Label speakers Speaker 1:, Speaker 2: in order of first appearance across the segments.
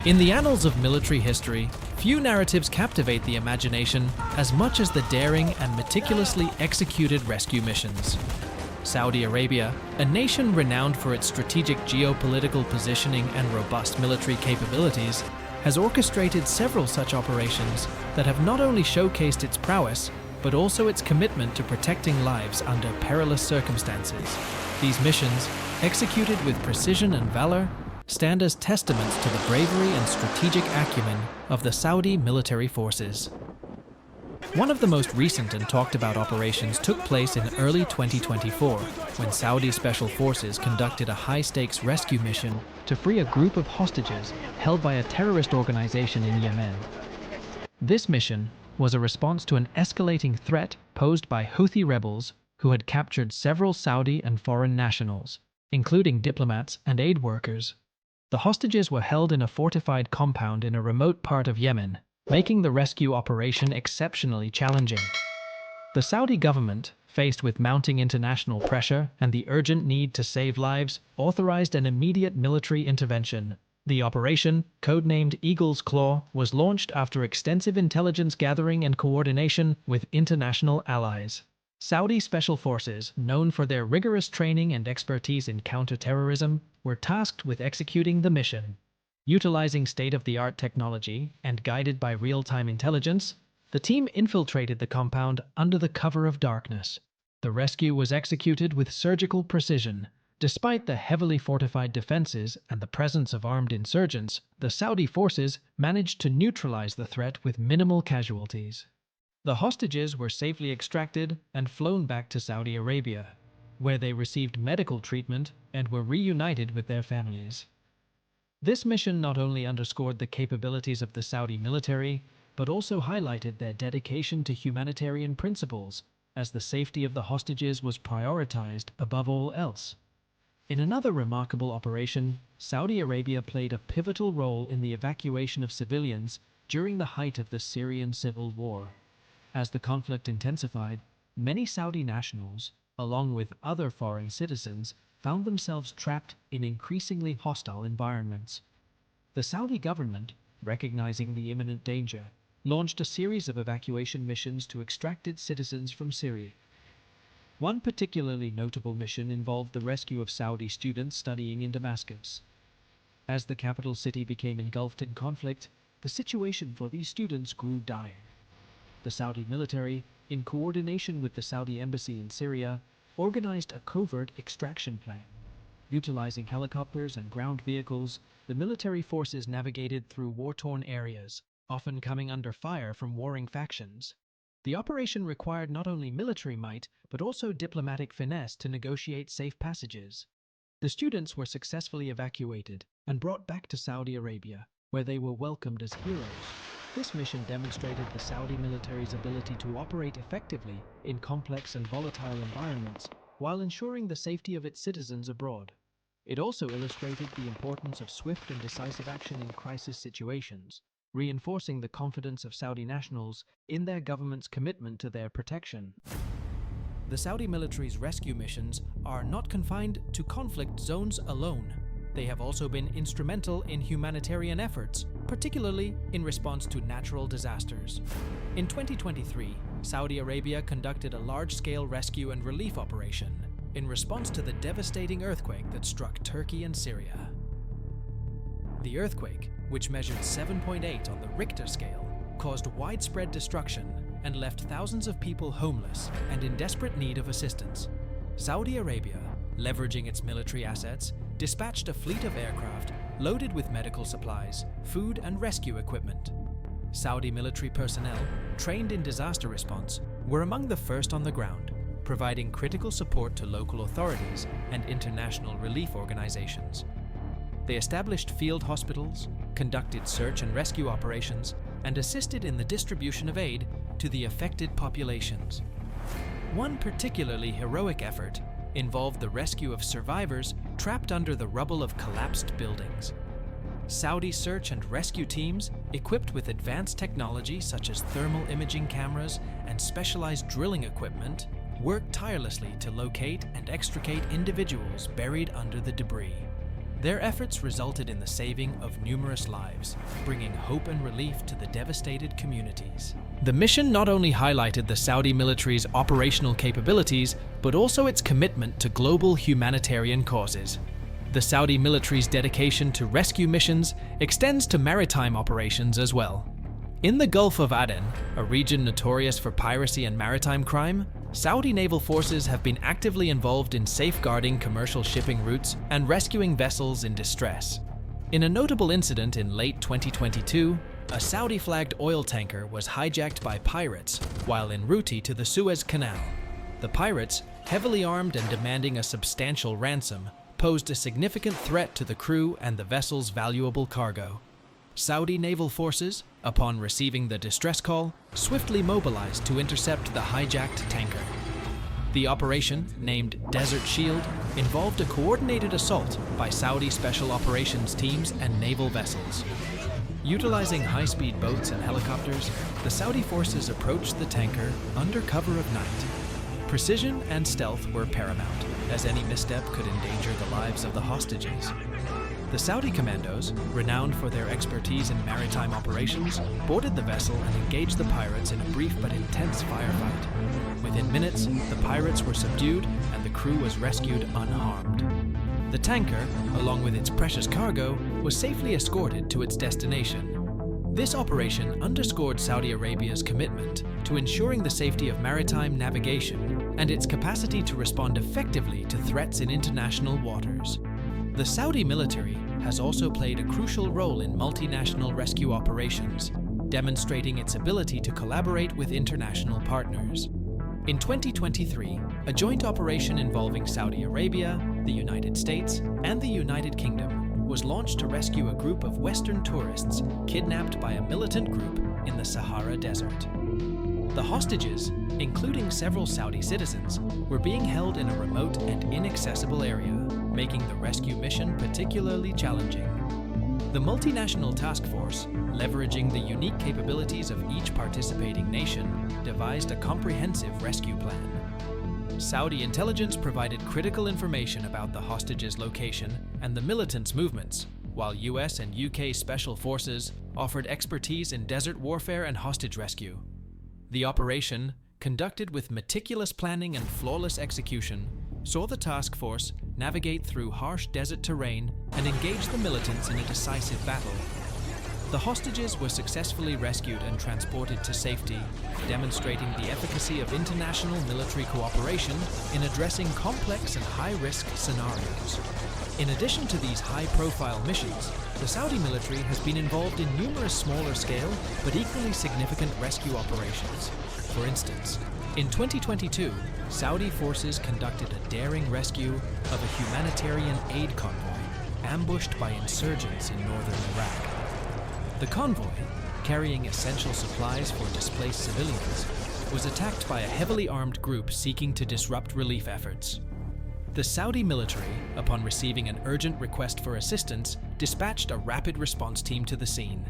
Speaker 1: In the annals of military history, few narratives captivate the imagination as much as the daring and meticulously executed rescue missions. Saudi Arabia, a nation renowned for its strategic geopolitical positioning and robust military capabilities, has orchestrated several such operations that have not only showcased its prowess, but also its commitment to protecting lives under perilous circumstances. These missions, executed with precision and valor, stand as testaments to the bravery and strategic acumen of the Saudi military forces. One of the most recent and talked about operations took place in early 2024, when Saudi Special Forces conducted a high-stakes rescue mission to free a group of hostages held by a terrorist organization in Yemen. This mission was a response to an escalating threat posed by Houthi rebels who had captured several Saudi and foreign nationals, including diplomats and aid workers. The hostages were held in a fortified compound in a remote part of Yemen, making the rescue operation exceptionally challenging. The Saudi government, faced with mounting international pressure and the urgent need to save lives, authorized an immediate military intervention. The operation, codenamed Eagle's Claw, was launched after extensive intelligence gathering and coordination with international allies. Saudi Special Forces, known for their rigorous training and expertise in counter-terrorism, were tasked with executing the mission. Utilizing state-of-the-art technology and guided by real-time intelligence, the team infiltrated the compound under the cover of darkness. The rescue was executed with surgical precision. Despite the heavily fortified defenses and the presence of armed insurgents, the Saudi forces managed to neutralize the threat with minimal casualties. The hostages were safely extracted and flown back to Saudi Arabia, where they received medical treatment and were reunited with their families. This mission not only underscored the capabilities of the Saudi military, but also highlighted their dedication to humanitarian principles, as the safety of the hostages was prioritized above all else. In another remarkable operation, Saudi Arabia played a pivotal role in the evacuation of civilians during the height of the Syrian civil war. As the conflict intensified, many Saudi nationals, along with other foreign citizens, found themselves trapped in increasingly hostile environments. The Saudi government, recognizing the imminent danger, launched a series of evacuation missions to extract its citizens from Syria. One particularly notable mission involved the rescue of Saudi students studying in Damascus. As the capital city became engulfed in conflict, the situation for these students grew dire. The Saudi military, in coordination with the Saudi embassy in Syria, organized a covert extraction plan. Utilizing helicopters and ground vehicles, the military forces navigated through war-torn areas, often coming under fire from warring factions. The operation required not only military might, but also diplomatic finesse to negotiate safe passages. The students were successfully evacuated and brought back to Saudi Arabia, where they were welcomed as heroes. This mission demonstrated the Saudi military's ability to operate effectively in complex and volatile environments while ensuring the safety of its citizens abroad. It also illustrated the importance of swift and decisive action in crisis situations, reinforcing the confidence of Saudi nationals in their government's commitment to their protection. The Saudi military's rescue missions are not confined to conflict zones alone. They have also been instrumental in humanitarian efforts, particularly in response to natural disasters. In 2023, Saudi Arabia conducted a large-scale rescue and relief operation in response to the devastating earthquake that struck Turkey and Syria. The earthquake, which measured 7.8 on the Richter scale, caused widespread destruction and left thousands of people homeless and in desperate need of assistance. Saudi Arabia, leveraging its military assets, dispatched a fleet of aircraft loaded with medical supplies, food, and rescue equipment. Saudi military personnel, trained in disaster response, were among the first on the ground, providing critical support to local authorities and international relief organizations. They established field hospitals, conducted search and rescue operations, and assisted in the distribution of aid to the affected populations. One particularly heroic effort involved the rescue of survivors trapped under the rubble of collapsed buildings. Saudi search and rescue teams, equipped with advanced technology such as thermal imaging cameras and specialized drilling equipment, worked tirelessly to locate and extricate individuals buried under the debris. Their efforts resulted in the saving of numerous lives, bringing hope and relief to the devastated communities. The mission not only highlighted the Saudi military's operational capabilities, but also its commitment to global humanitarian causes. The Saudi military's dedication to rescue missions extends to maritime operations as well. In the Gulf of Aden, a region notorious for piracy and maritime crime, Saudi naval forces have been actively involved in safeguarding commercial shipping routes and rescuing vessels in distress. In a notable incident in late 2022, a Saudi-flagged oil tanker was hijacked by pirates while en route to the Suez Canal. The pirates, heavily armed and demanding a substantial ransom, posed a significant threat to the crew and the vessel's valuable cargo. Saudi naval forces, upon receiving the distress call, swiftly mobilized to intercept the hijacked tanker. The operation, named Desert Shield, involved a coordinated assault by Saudi special operations teams and naval vessels. Utilizing high-speed boats and helicopters, the Saudi forces approached the tanker under cover of night. Precision and stealth were paramount, as any misstep could endanger the lives of the hostages. The Saudi commandos, renowned for their expertise in maritime operations, boarded the vessel and engaged the pirates in a brief but intense firefight. Within minutes, the pirates were subdued and the crew was rescued unharmed. The tanker, along with its precious cargo, was safely escorted to its destination. This operation underscored Saudi Arabia's commitment to ensuring the safety of maritime navigation and its capacity to respond effectively to threats in international waters. The Saudi military has also played a crucial role in multinational rescue operations, demonstrating its ability to collaborate with international partners. In 2023, a joint operation involving Saudi Arabia, the United States, and the United Kingdom was launched to rescue a group of Western tourists kidnapped by a militant group in the Sahara Desert. The hostages, including several Saudi citizens, were being held in a remote and inaccessible area, making the rescue mission particularly challenging. The multinational task force, leveraging the unique capabilities of each participating nation, devised a comprehensive rescue plan. Saudi intelligence provided critical information about the hostages' location and the militants' movements, while US and UK special forces offered expertise in desert warfare and hostage rescue. The operation, conducted with meticulous planning and flawless execution, saw the task force navigate through harsh desert terrain and engage the militants in a decisive battle. The hostages were successfully rescued and transported to safety, demonstrating the efficacy of international military cooperation in addressing complex and high-risk scenarios. In addition to these high-profile missions, the Saudi military has been involved in numerous smaller-scale but equally significant rescue operations. For instance, in 2022, Saudi forces conducted a daring rescue of a humanitarian aid convoy ambushed by insurgents in northern Iraq. The convoy, carrying essential supplies for displaced civilians, was attacked by a heavily armed group seeking to disrupt relief efforts. The Saudi military, upon receiving an urgent request for assistance, dispatched a rapid response team to the scene.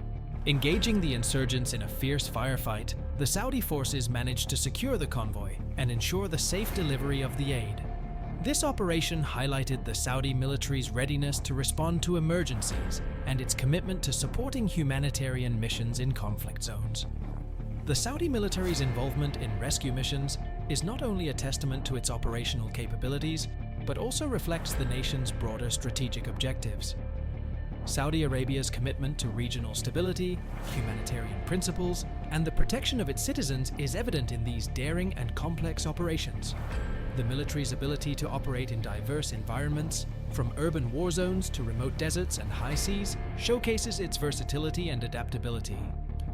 Speaker 1: Engaging the insurgents in a fierce firefight, the Saudi forces managed to secure the convoy and ensure the safe delivery of the aid. This operation highlighted the Saudi military's readiness to respond to emergencies and its commitment to supporting humanitarian missions in conflict zones. The Saudi military's involvement in rescue missions is not only a testament to its operational capabilities, but also reflects the nation's broader strategic objectives. Saudi Arabia's commitment to regional stability, humanitarian principles, and the protection of its citizens is evident in these daring and complex operations. The military's ability to operate in diverse environments, from urban war zones to remote deserts and high seas, showcases its versatility and adaptability.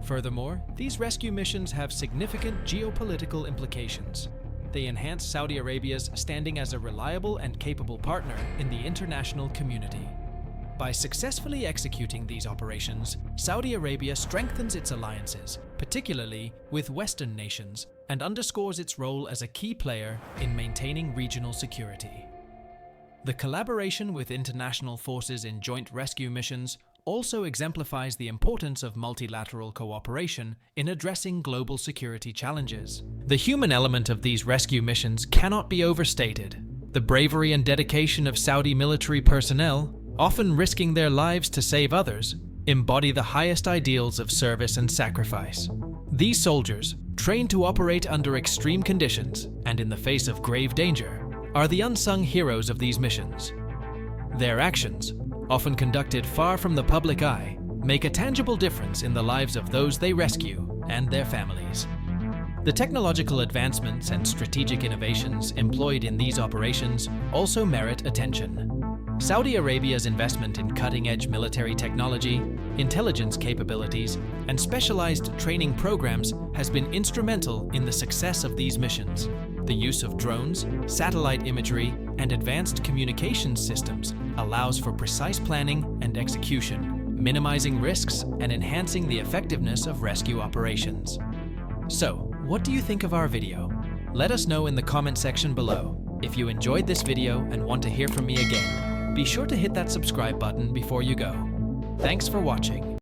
Speaker 1: Furthermore, these rescue missions have significant geopolitical implications. They enhance Saudi Arabia's standing as a reliable and capable partner in the international community. By successfully executing these operations, Saudi Arabia strengthens its alliances, particularly with Western nations, and underscores its role as a key player in maintaining regional security. The collaboration with international forces in joint rescue missions also exemplifies the importance of multilateral cooperation in addressing global security challenges. The human element of these rescue missions cannot be overstated. The bravery and dedication of Saudi military personnel, often risking their lives to save others, embody the highest ideals of service and sacrifice. These soldiers, trained to operate under extreme conditions and in the face of grave danger, are the unsung heroes of these missions. Their actions, often conducted far from the public eye, make a tangible difference in the lives of those they rescue and their families. The technological advancements and strategic innovations employed in these operations also merit attention. Saudi Arabia's investment in cutting-edge military technology, intelligence capabilities, and specialized training programs has been instrumental in the success of these missions. The use of drones, satellite imagery, and advanced communications systems allows for precise planning and execution, minimizing risks and enhancing the effectiveness of rescue operations. So, what do you think of our video? Let us know in the comment section below. If you enjoyed this video and want to hear from me again, be sure to hit that subscribe button before you go. Thanks for watching.